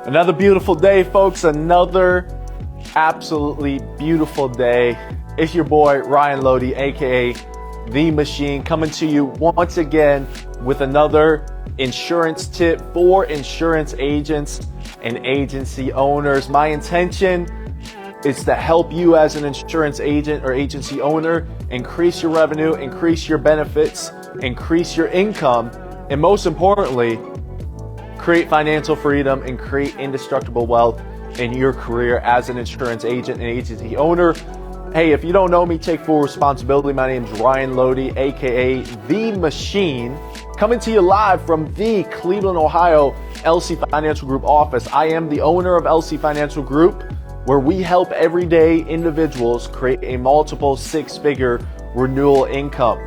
Another beautiful day, folks. Another absolutely beautiful day. It's your boy, Ryan Loede, aka The Machine, coming to you once again with another insurance tip for insurance agents and agency owners. My intention is to help you as an insurance agent or agency owner increase your revenue, increase your benefits, increase your income, and most importantly, create financial freedom and create indestructible wealth in your career as an insurance agent and agency owner. Hey, if you don't know me, take full responsibility. My name is Ryan Loede, aka The Machine, coming to you live from the Cleveland, Ohio LC Financial Group office. I am the owner of LC Financial Group, where we help everyday individuals create a multiple six-figure renewal income.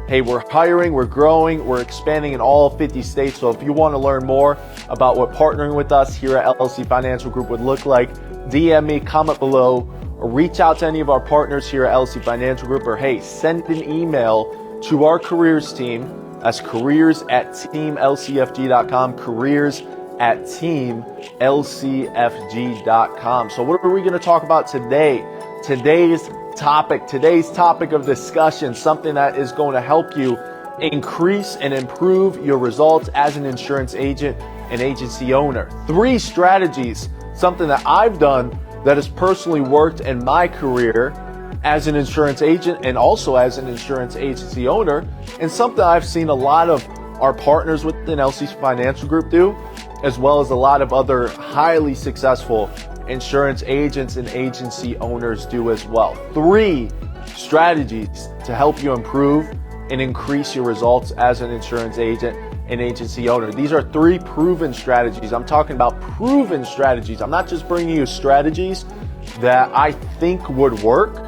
Hey, we're hiring, we're growing, we're expanding in all 50 states. So if you want to learn more about what partnering with us here at LC Financial Group would look like, DM me, comment below, or reach out to any of our partners here at LC Financial Group, or hey, send an email to our careers team. That's careers@teamlcfg.com, careers@teamlcfg.com. So what are we going to talk about today? Today's topic of discussion, something that is going to help you increase and improve your results as an insurance agent and agency owner. 3 strategies, something that I've done that has personally worked in my career as an insurance agent and also as an insurance agency owner, and something I've seen a lot of our partners within LC Financial Group do, as well as a lot of other highly successful insurance agents and agency owners do as well. 3 strategies to help you improve and increase your results as an insurance agent and agency owner. These are 3 proven strategies. I'm talking about proven strategies. I'm not just bringing you strategies that I think would work.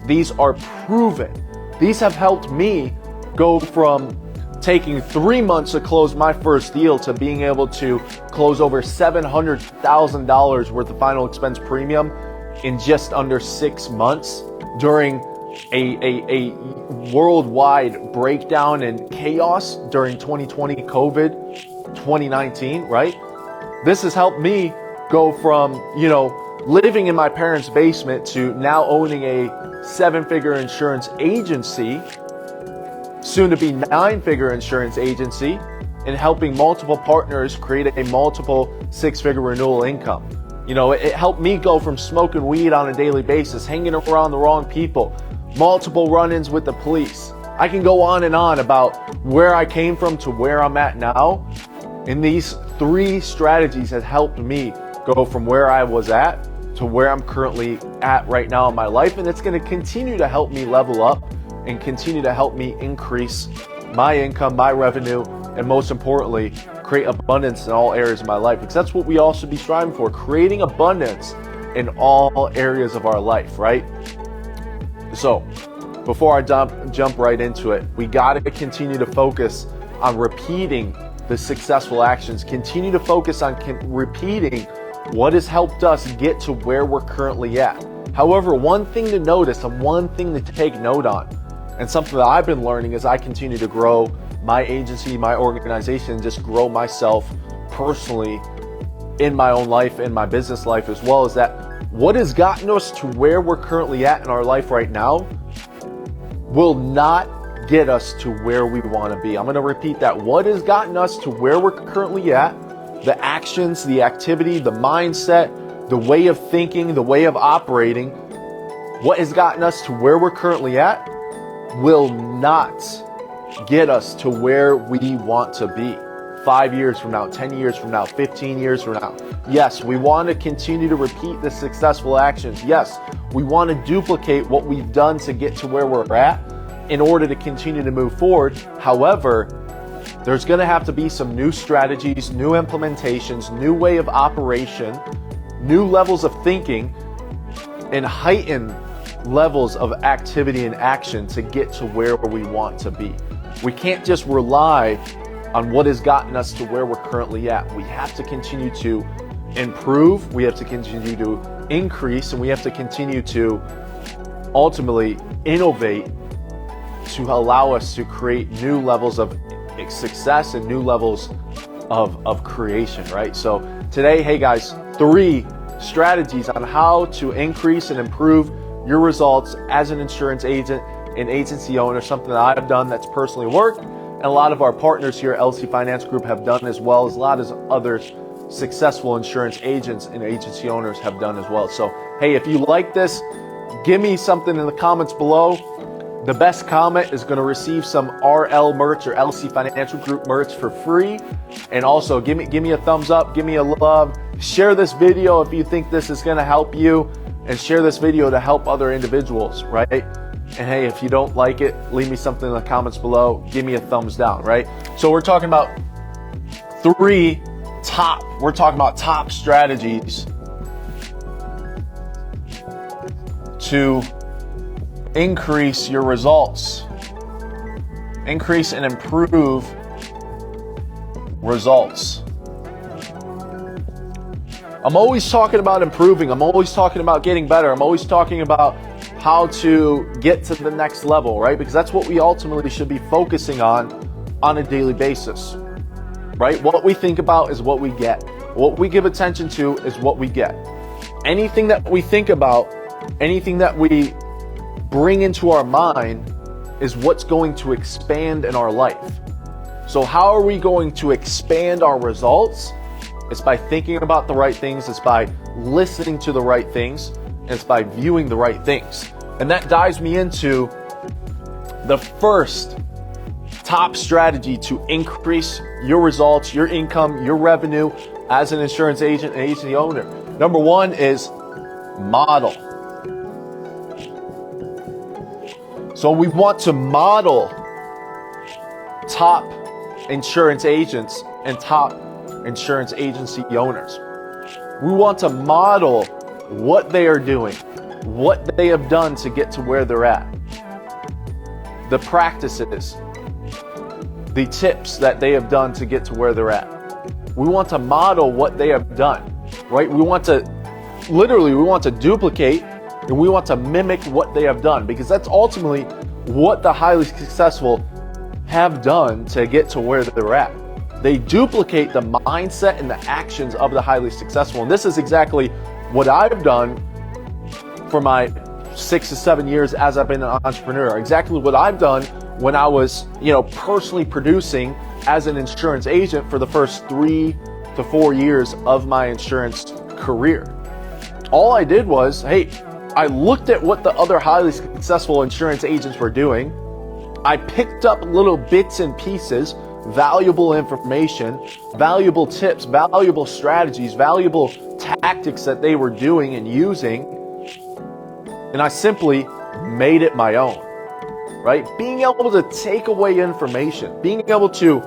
These are proven. These have helped me go from taking 3 months to close my first deal to being able to close over $700,000 worth of final expense premium in just under 6 months during a worldwide breakdown and chaos during 2020 COVID 2019, right? This has helped me go from, living in my parents' basement to now owning a 7-figure insurance agency, soon to be 9-figure insurance agency, and helping multiple partners create a multiple 6-figure renewal income. It helped me go from smoking weed on a daily basis, hanging around the wrong people, multiple run-ins with the police. I can go on and on about where I came from to where I'm at now. And these 3 strategies have helped me go from where I was at to where I'm currently at right now in my life. And it's going to continue to help me level up and continue to help me increase my income, my revenue, and most importantly, create abundance in all areas of my life. Because that's what we all should be striving for, creating abundance in all areas of our life, right? So before I jump right into it, we got to continue to focus on repeating the successful actions, continue to focus on repeating what has helped us get to where we're currently at. However, one thing to notice and one thing to take note on, and something that I've been learning as I continue to grow my agency, my organization, just grow myself personally in my own life, in my business life as well, is that what has gotten us to where we're currently at in our life right now will not get us to where we want to be. I'm going to repeat that. What has gotten us to where we're currently at, the actions, the activity, the mindset, the way of thinking, the way of operating, what has gotten us to where we're currently at will not get us to where we want to be 5 years from now, 10 years from now, 15 years from now. Yes, we want to continue to repeat the successful actions. Yes, we want to duplicate what we've done to get to where we're at in order to continue to move forward. However, there's going to have to be some new strategies, new implementations, new way of operation, new levels of thinking, and heightened levels of activity and action to get to where we want to be. We can't just rely on what has gotten us to where we're currently at. We have to continue to improve, we have to continue to increase, and we have to continue to ultimately innovate to allow us to create new levels of success and new levels of creation, right? So today, hey guys, 3 strategies on how to increase and improve your results as an insurance agent and agency owner, something that I've done that's personally worked, and a lot of our partners here at LC Finance Group have done, as well as a lot of other successful insurance agents and agency owners have done as well. So, hey, if you like this, give me something in the comments below. The best comment is going to receive some RL merch or LC Financial Group merch for free. And also give me a thumbs up, give me a love, share this video if you think this is going to help you, and share this video to help other individuals, right? And hey, if you don't like it, leave me something in the comments below, give me a thumbs down, right? So we're talking about top strategies to increase your results, increase and improve results. I'm always talking about improving. I'm always talking about getting better. I'm always talking about how to get to the next level, right? Because that's what we ultimately should be focusing on a daily basis, right? What we think about is what we get. What we give attention to is what we get. Anything that we think about, anything that we bring into our mind is what's going to expand in our life. So how are we going to expand our results? It's by thinking about the right things. It's by listening to the right things. And it's by viewing the right things. And that dives me into the first top strategy to increase your results, your income, your revenue as an insurance agent and agency owner. Number 1 is model. So we want to model top insurance agents and top insurance agency owners. We want to model what they are doing, what they have done to get to where they're at, the practices, the tips that they have done to get to where they're at. We want to model what they have done, right? We want to duplicate and we want to mimic what they have done, because that's ultimately what the highly successful have done to get to where they're at. They duplicate the mindset and the actions of the highly successful. And this is exactly what I've done for my 6 to 7 years as I've been an entrepreneur. Exactly what I've done when I was, personally producing as an insurance agent for the first 3 to 4 years of my insurance career. All I did was, hey, I looked at what the other highly successful insurance agents were doing. I picked up little bits and pieces, valuable information, valuable tips, valuable strategies, valuable tactics that they were doing and using, and I simply made it my own, right? Being able to take away information, being able to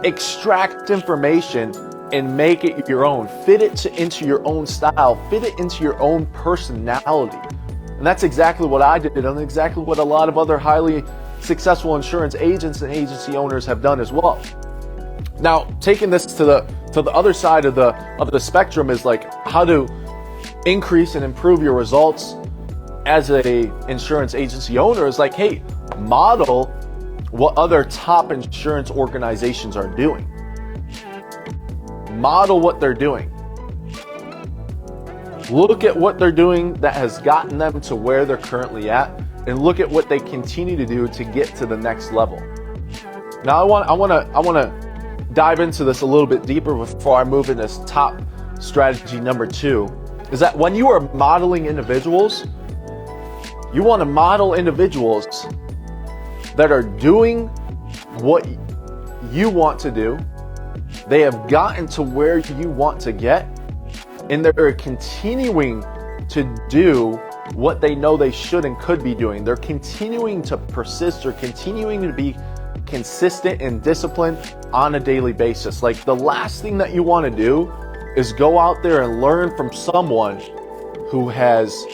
extract information and make it your own, fit it into your own style, fit it into your own personality. And that's exactly what I did, and exactly what a lot of other highly successful insurance agents and agency owners have done as well. Now, taking this to the other side of the spectrum is like how to increase and improve your results as a insurance agency owner is like, hey, model what other top insurance organizations are doing. Model what they're doing. Look at what they're doing that has gotten them to where they're currently at, and look at what they continue to do to get to the next level. Now, I want to dive into this a little bit deeper before I move into this top strategy number 2. Is that when you are modeling individuals, you want to model individuals that are doing what you want to do. They have gotten to where you want to get, and they're continuing to do what they know they should and could be doing. They're continuing to persist. They're continuing to be consistent and disciplined on a daily basis. Like, the last thing that you want to do is go out there and learn from someone who has,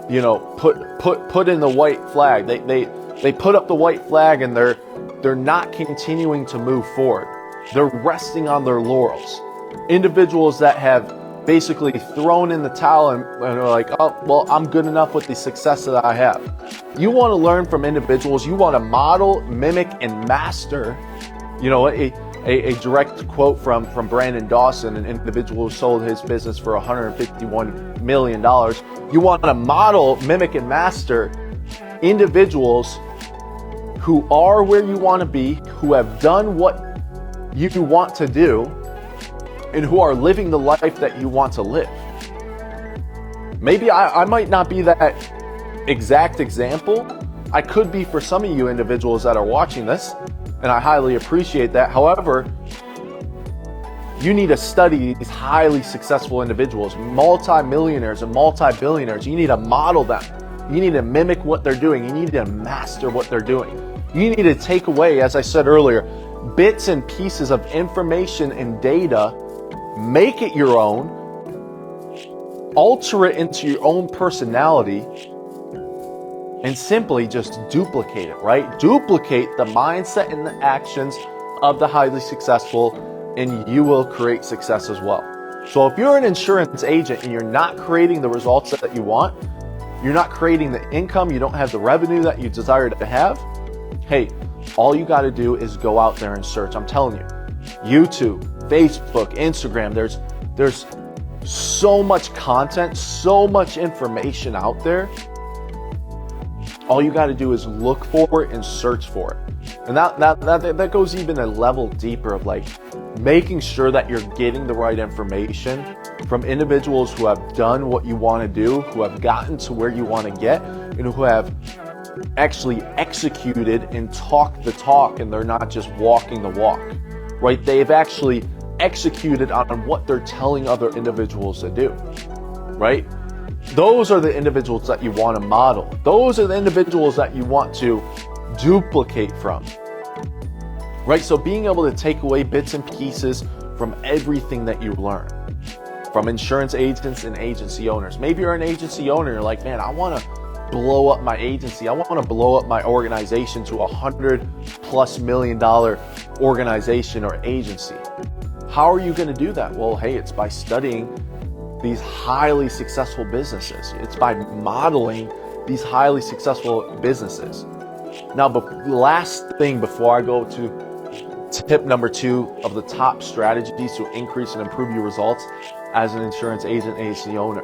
put in the white flag. They put up the white flag and they're not continuing to move forward. They're resting on their laurels. Individuals that have basically thrown in the towel and are like, oh, well, I'm good enough with the success that I have. You want to learn from individuals. You want to model, mimic, and master, a A direct quote from Brandon Dawson, an individual who sold his business for $151 million. You want to model, mimic, and master individuals who are where you want to be, who have done what you want to do, and who are living the life that you want to live. Maybe I might not be that exact example. I could be for some of you individuals that are watching this, and I highly appreciate that. However, you need to study these highly successful individuals, multi-millionaires and multi-billionaires. You need to model them. You need to mimic what they're doing. You need to master what they're doing. You need to take away, as I said earlier, bits and pieces of information and data, make it your own, alter it into your own personality, and simply just duplicate it, right? Duplicate the mindset and the actions of the highly successful, and you will create success as well. So if you're an insurance agent and you're not creating the results that you want, you're not creating the income, you don't have the revenue that you desire to have, hey, all you got to do is go out there and search. I'm telling you, YouTube, Facebook, Instagram, there's so much content, so much information out there. All you got to do is look for it and search for it. And that goes even a level deeper of like making sure that you're getting the right information from individuals who have done what you want to do, who have gotten to where you want to get, and who have actually executed and talked the talk, and they're not just walking the walk, right? They've actually executed on what they're telling other individuals to do, right? Those are the individuals that you want to model. Those are the individuals that you want to duplicate from, right? So being able to take away bits and pieces from everything that you learn from insurance agents and agency owners. Maybe you're an agency owner, you're like, man, I want to blow up my agency. I want to blow up my organization to $100+ million organization or agency. How are you going to do that? Well, hey, it's by studying these highly successful businesses. It's by modeling these highly successful businesses. Now, the last thing before I go to tip number 2 of the top strategies to increase and improve your results as an insurance agent, agency owner.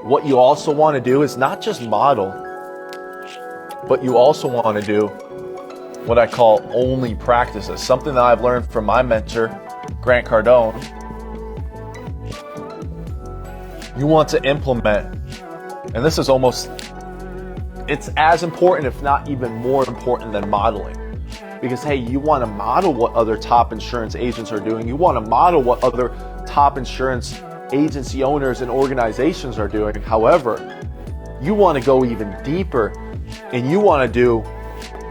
What you also want to do is not just model, but you also want to do what I call only practices. Something that I've learned from my mentor, Grant Cardone. You want to implement, and this is it's as important, if not even more important than modeling. Because, hey, you want to model what other top insurance agents are doing. You want to model what other top insurance agency owners and organizations are doing. However, you want to go even deeper, and you want to do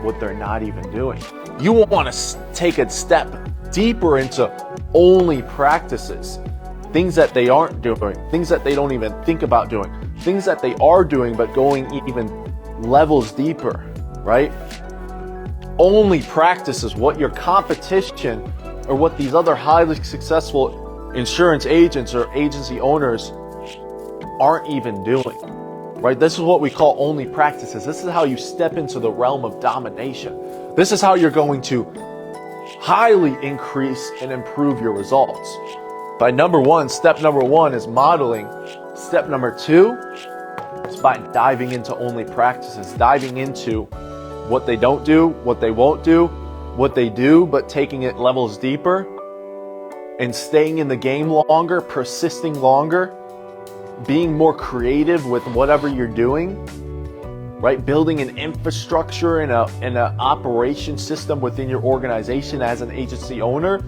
what they're not even doing. You want to take a step deeper into only practices, things that they aren't doing, things that they don't even think about doing, things that they are doing but going even levels deeper, right? Only practices what your competition or what these other highly successful insurance agents or agency owners aren't even doing, right? This is what we call only practices. This is how you step into the realm of domination. This is how you're going to highly increase and improve your results. Step number one is modeling. Step number 2 is by diving into only practices, diving into what they don't do, what they won't do, what they do, but taking it levels deeper and staying in the game longer, persisting longer, being more creative with whatever you're doing, right? Building an infrastructure and an operation system within your organization as an agency owner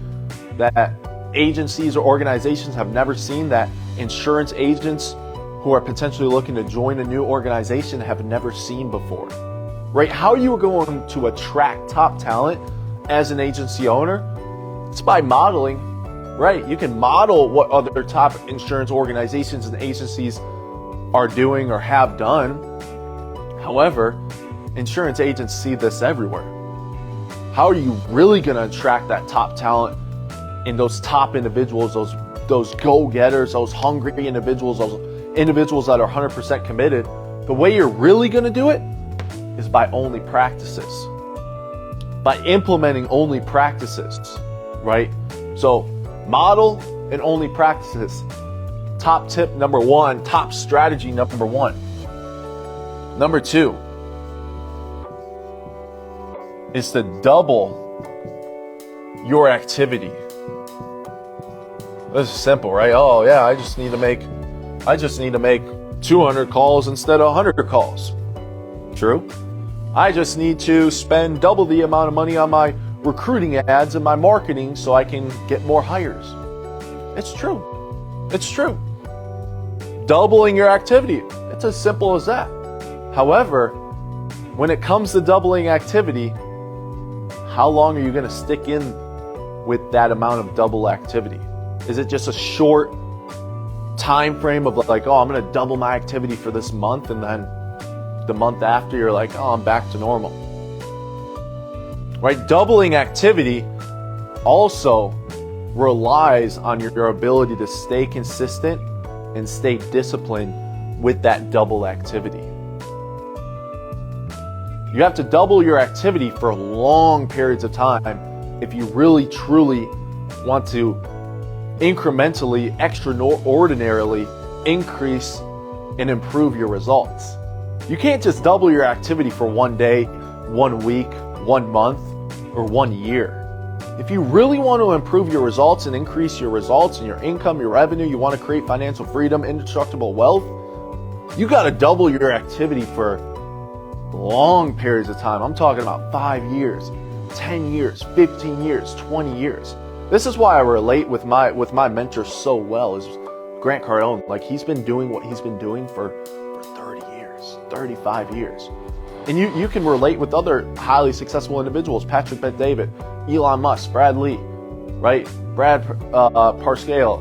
that agencies or organizations have never seen, that insurance agents who are potentially looking to join a new organization have never seen before, right? How are you going to attract top talent as an agency owner? It's by modeling, right? You can model what other top insurance organizations and agencies are doing or have done. However, insurance agents see this everywhere. How are you really going to attract that top talent in those top individuals, those go-getters, those hungry individuals, those individuals that are 100% committed? The way you're really going to do it is by only practices, by implementing only practices, right? So model and only practice this. Top tip number one, top strategy number one. Number two is to double your activity. This is simple, right? Oh yeah, I just need to make 200 calls instead of 100 calls. True. I just need to spend double the amount of money on my recruiting ads and my marketing so I can get more hires. It's true. It's true. Doubling your activity. It's as simple as that. However, when it comes to doubling activity, how long are you going to stick in with that amount of double activity? Is it just a short time frame of like, oh, I'm going to double my activity for this month, and then the month after you're like, oh, I'm back to normal? Right? Doubling activity also relies on your ability to stay consistent and stay disciplined with that double activity. You have to double your activity for long periods of time if you really truly want to incrementally, extraordinarily increase and improve your results. You can't just double your activity for one day, 1 week, 1 month, or 1 year. If you really want to improve your results and increase your results and your income, your revenue, you want to create financial freedom, indestructible wealth, you got to double your activity for long periods of time. I'm talking about 5 years, 10 years, 15 years, 20 years. This is why I relate with my mentor so well, is Grant Cardone. Like, he's been doing what he's been doing for 30 years, 35 years. And you can relate with other highly successful individuals, Patrick Bet-David, Elon Musk, Brad Lee, right? Brad Parscale,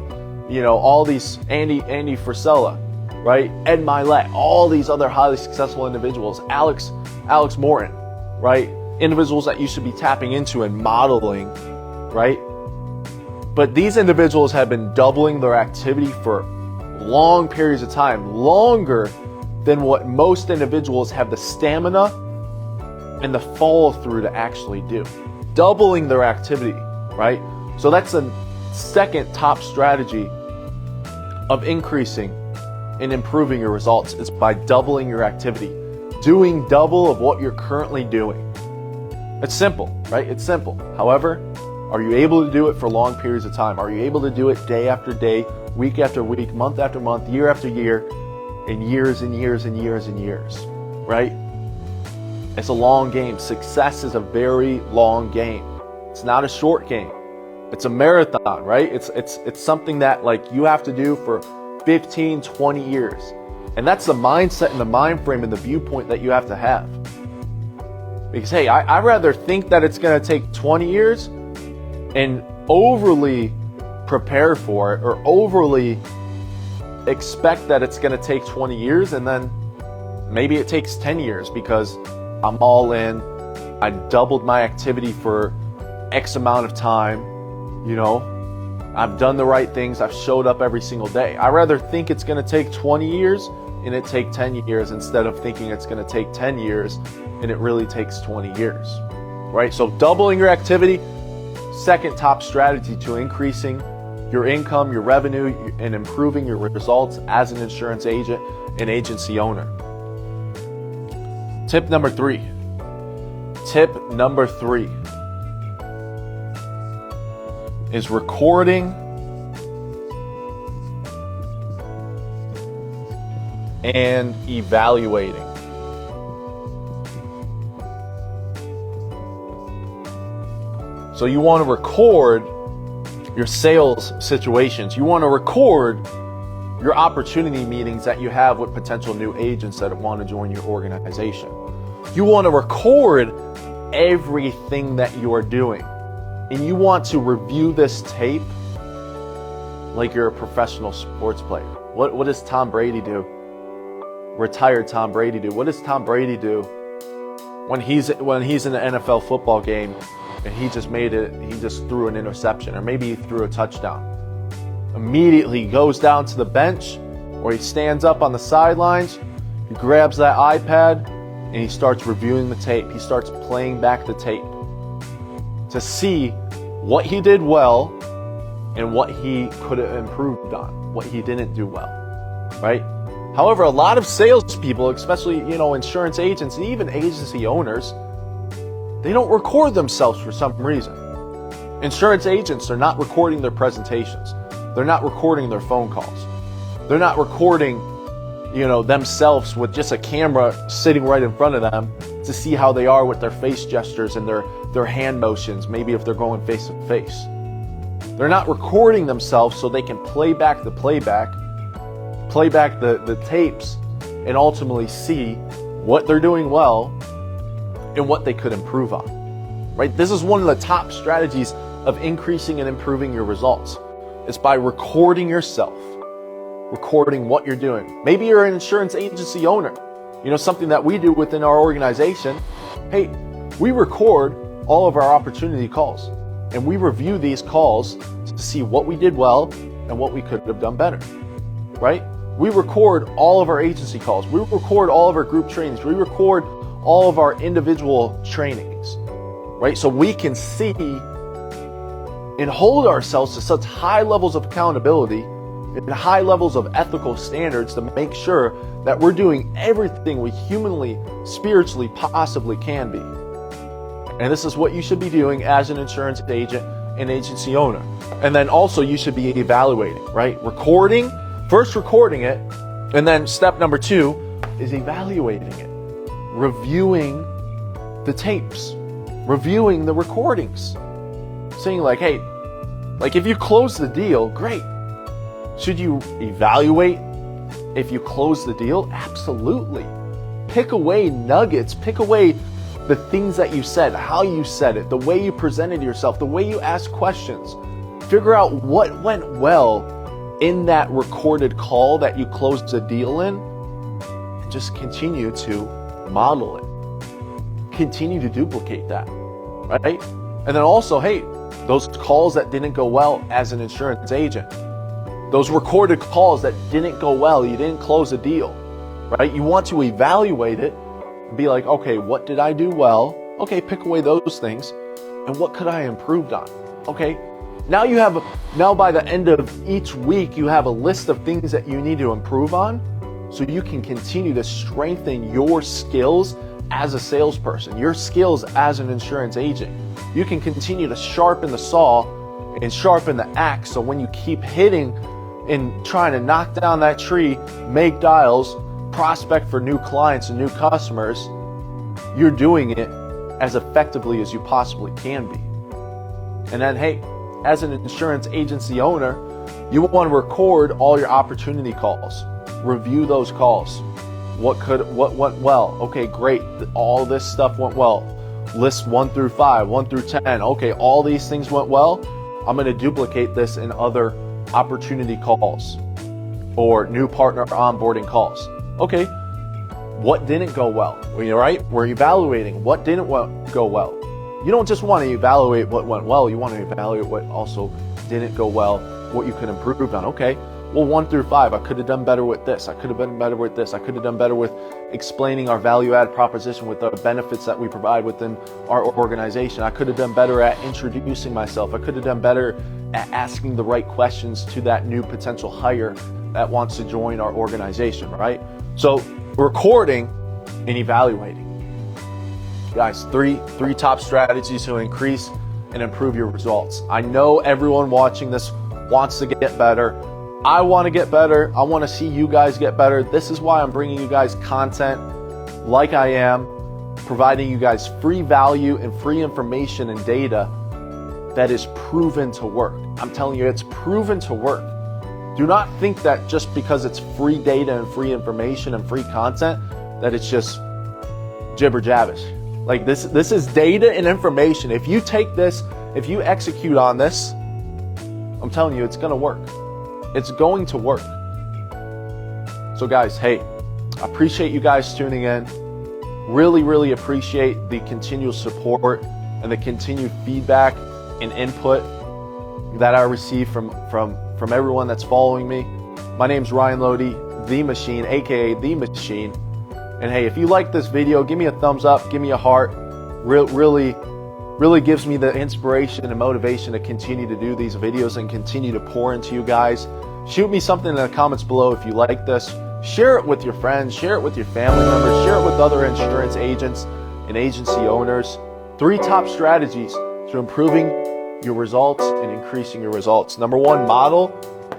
all these, Andy Frisella, right? Ed Milet, all these other highly successful individuals, Alex Morton, right? Individuals that you should be tapping into and modeling, right? But these individuals have been doubling their activity for long periods of time, longer than what most individuals have the stamina and the follow through to actually do. Doubling their activity, right? So that's the second top strategy of increasing and improving your results, is by doubling your activity. Doing double of what you're currently doing. It's simple, right? It's simple. However, are you able to do it for long periods of time? Are you able to do it day after day, week after week, month after month, year after year, and years and years and years and years, right? It's a long game. Success is a very long game. It's not a short game. It's a marathon, right? It's something that like you have to do for 15, 20 years. And that's the mindset and the mind frame and the viewpoint that you have to have. Because, hey, I'd rather think that it's going to take 20 years and overly prepare for it, or overly expect that it's going to take 20 years, and then maybe it takes 10 years because I'm all in. I doubled my activity for X amount of time. I've done the right things. I've showed up every single day. I rather think it's going to take 20 years and it take 10 years instead of thinking it's going to take 10 years and it really takes 20 years, right? So doubling your activity, second top strategy to increasing your income, your revenue, and improving your results as an insurance agent and agency owner. Tip number three is recording and evaluating. So you want to record your sales situations. You want to record your opportunity meetings that you have with potential new agents that want to join your organization. You want to record everything that you are doing. And you want to review this tape like you're a professional sports player. What does Tom Brady do? Retired Tom Brady do? What does Tom Brady do when he's in an NFL football game and he just threw an interception, or maybe he threw a touchdown? Immediately goes down to the bench, or he stands up on the sidelines, he grabs that iPad, and he starts reviewing the tape. He starts playing back the tape to see what he did well and what he could have improved on, what he didn't do well, right? However, a lot of salespeople, especially, insurance agents and even agency owners, they don't record themselves for some reason. Insurance agents are not recording their presentations. They're not recording their phone calls. They're not recording, themselves with just a camera sitting right in front of them to see how they are with their face gestures and their hand motions, maybe if they're going face to face. They're not recording themselves so they can play back the tapes, and ultimately see what they're doing well and what they could improve on, right? This is one of the top strategies of increasing and improving your results. It's by recording yourself, recording what you're doing. Maybe you're an insurance agency owner. Something that we do within our organization. Hey, we record all of our opportunity calls, and we review these calls to see what we did well and what we could have done better, right? We record all of our agency calls. We record all of our group trainings. We record all of our individual trainings, right? So we can see and hold ourselves to such high levels of accountability and high levels of ethical standards to make sure that we're doing everything we humanly, spiritually, possibly can be. And this is what you should be doing as an insurance agent and agency owner. And then also you should be evaluating, right? First recording it, and then step number 2 is evaluating it. Reviewing the tapes, reviewing the recordings. Saying hey, if you close the deal, great. Should you evaluate if you close the deal? Absolutely. Pick away nuggets, pick away the things that you said, how you said it, the way you presented yourself, the way you asked questions. Figure out what went well in that recorded call that you closed the deal in, and just continue to model it. Continue to duplicate that, right? And then also, hey, those calls that didn't go well as an insurance agent, those recorded calls that didn't go well, you didn't close a deal, right? You want to evaluate it and be like, okay, what did I do well? Okay, pick away those things. And what could I have improved on? Okay, now by the end of each week, you have a list of things that you need to improve on, so you can continue to strengthen your skills as a salesperson, your skills as an insurance agent. You can continue to sharpen the saw and sharpen the axe, so when you keep hitting and trying to knock down that tree, make dials, prospect for new clients and new customers, you're doing it as effectively as you possibly can be. And then, hey, as an insurance agency owner, you want to record all your opportunity calls. Review those calls. What went well? Okay, great. All this stuff went well. List 1 through 5, 1 through 10. Okay, all these things went well. I'm going to duplicate this in other opportunity calls or new partner onboarding calls. Okay, what didn't go well? Right? We're evaluating what didn't go well. You don't just want to evaluate what went well, you want to evaluate what also didn't go well, what you could improve on. Okay, well, 1 through 5, I could have done better with this. I could have done better with this. I could have done better with explaining our value-add proposition with the benefits that we provide within our organization. I could have done better at introducing myself. I could have done better at asking the right questions to that new potential hire that wants to join our organization, right? So recording and evaluating. Guys, three top strategies to increase and improve your results. I know everyone watching this wants to get better. I want to get better. I want to see you guys get better. This is why I'm bringing you guys content like I am, providing you guys free value and free information and data that is proven to work. I'm telling you, it's proven to work. Do not think that just because it's free data and free information and free content, that it's just jibber jabbish. Like this is data and information. If you take this, if you execute on this, I'm telling you, it's going to work. It's going to work. So guys, hey, I appreciate you guys tuning in. Really, really appreciate the continual support and the continued feedback and input that I receive from everyone that's following me. My name's Ryan Loede, The Machine, aka The Machine. And hey, if you like this video, give me a thumbs up, give me a heart. Really really gives me the inspiration and motivation to continue to do these videos and continue to pour into you guys. Shoot me something in the comments below if you like this. Share it with your friends, share it with your family members, share it with other insurance agents and agency owners. 3 top strategies to improving your results and increasing your results. Number 1, model,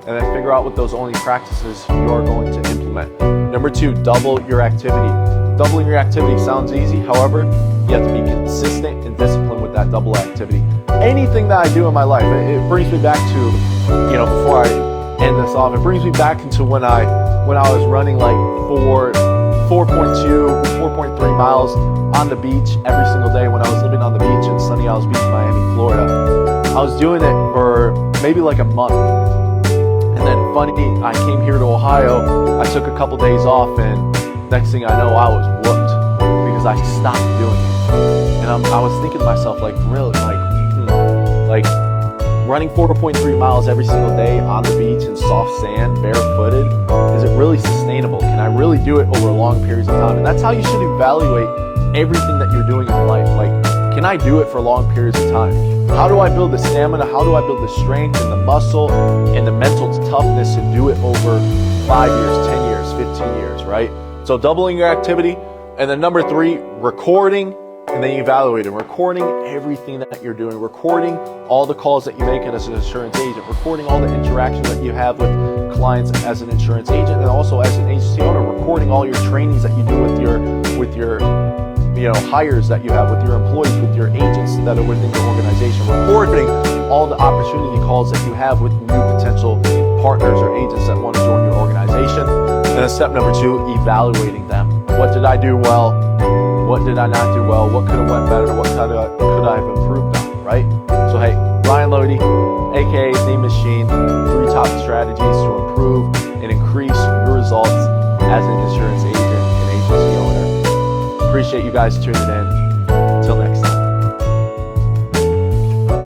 and then figure out what those only practices you are going to implement. Number 2, double your activity. Doubling your activity sounds easy. However, you have to be consistent and disciplined with that double activity. Anything that I do in my life, it brings me back to, before I end this off, it brings me back into when I was running like 4.3 miles on the beach every single day when I was living on the beach in sunny Isles Beach, Miami, Florida. I was doing it for maybe like a month. And then funny, I came here to Ohio, I took a couple days off, and next thing I know, I was whooped because I stopped doing it. And I was thinking to myself, like, really, like running 4.3 miles every single day on the beach in soft sand, barefooted, is it really sustainable? Can I really do it over long periods of time? And that's how you should evaluate everything that you're doing in life. Like, can I do it for long periods of time? How do I build the stamina? How do I build the strength and the muscle and the mental toughness to do it over 5 years, 10 years, 15 years, right? So doubling your activity. And then number 3, recording and then evaluating. Recording everything that you're doing. Recording all the calls that you make as an insurance agent. Recording all the interactions that you have with clients as an insurance agent and also as an agency owner. Recording all your trainings that you do with your hires that you have, with your employees, with your agents that are within your organization. Recording all the opportunity calls that you have with new potential partners or agents that want to join your organization. And then step number 2, evaluating them. What did I do well? What did I not do well? What could have went better? What could I have improved on, right? So hey, Ryan Loede, aka The Machine, 3 top strategies to improve and increase your results as an insurance agent and agency owner. Appreciate you guys tuning in.